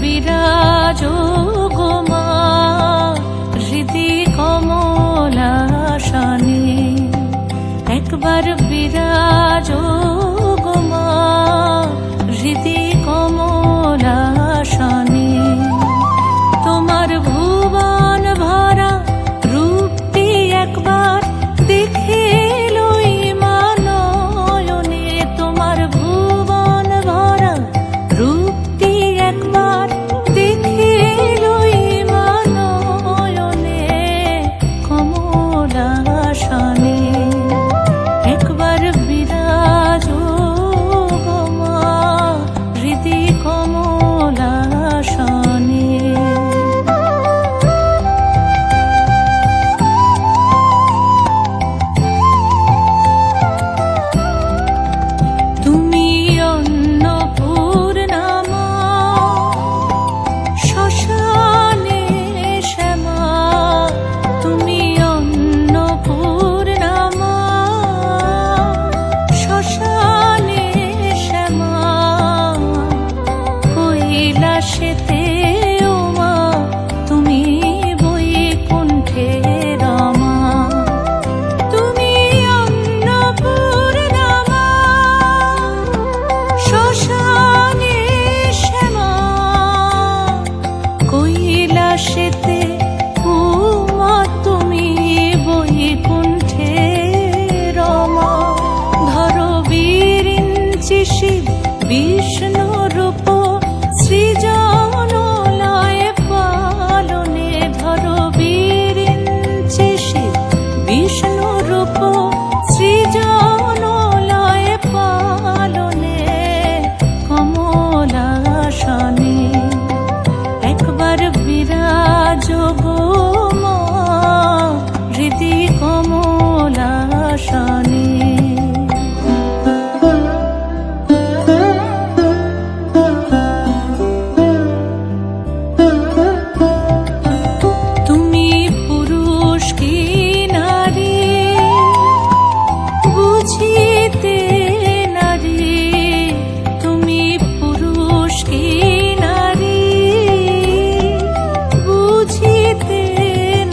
বিরাজো গো মা হৃদি কমলাসনে, একবার বিরাজো গো মা হৃদি কমলাসনে। তোমার ভুবন ভরা রূপটি একবার দেখে লই মা নয়নে, তোমার ভুবন ভরা রূপটি একবার দেখে লই মা নয়নে কমলাসনে, একবার বিরাজো গো মা হৃদি কমলাসনে। তুমি অন্নপূর্ণা মা শ্মশানে শ্যামা, তুমি অন্নপূর্ণা মা শ্মশানে শ্যামা, কৈলাসেতে ও মা তুমি বৈকুণ্ঠে রমা। তুমি অন্নপূর্ণা মা শ্মশানে শ্যামা, কৈলাসেতে ও মা তুমি বৈকুণ্ঠে রমা। ধরো বিরিঞ্চি শিব বিষ্ণু রূপ সৃজন লয় পালনে, ধরো বিরিঞ্চি শিব বিষ্ণু রূপ সৃজন লয় পালনে কমলাসনে, একবার বিরাজো গো মা হৃদি কমলাসনে। তুমি পুরুষ কি নারী বুঝিতে নারী, তুমি পুরুষ কি নারী বুঝিতে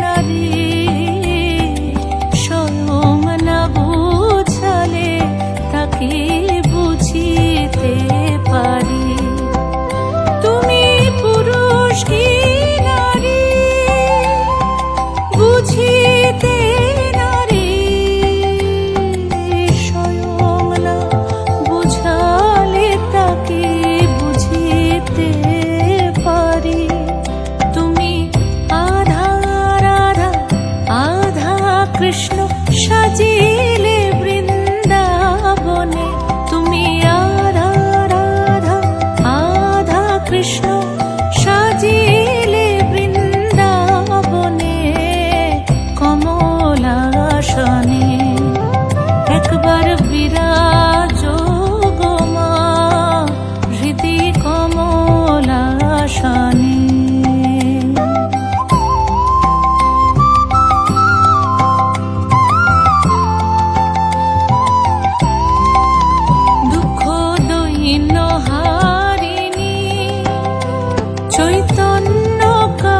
নারী, স্বয়ং না বুঝালে তাকে বুঝিতে পারি। তুমি পুরুষ কি নারী বুঝিতে নারী, স্বয়ং না বুঝালে তাকে বুঝিতে পারি। তুমি আধা রাধা আধা কৃষ্ণ সাজিলে বৃন্দাবনে, তুমি আধা রাধা আধা কৃষ্ণ সাজিলে বৃন্দাবনে কমলাসনে, একবার বিরাজো গো মা হৃদি কমলাসনে। দুঃখ দৈন্য হারিণী চৈতন্যকারিণী,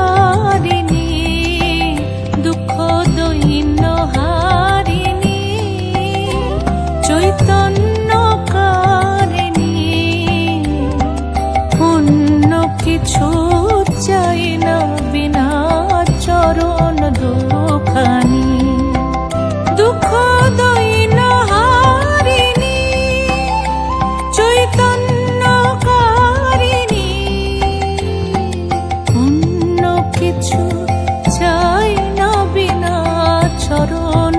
দুঃখ দৈন্য হারিণী চৈতন্যকারিণী, অন্য কিছু চাই না বিনা চরণ দুখানি। দুঃখ দৈন্য হারিণী চৈতন্যকারিণী, অন্য কিছু চাই না বিনা চরণ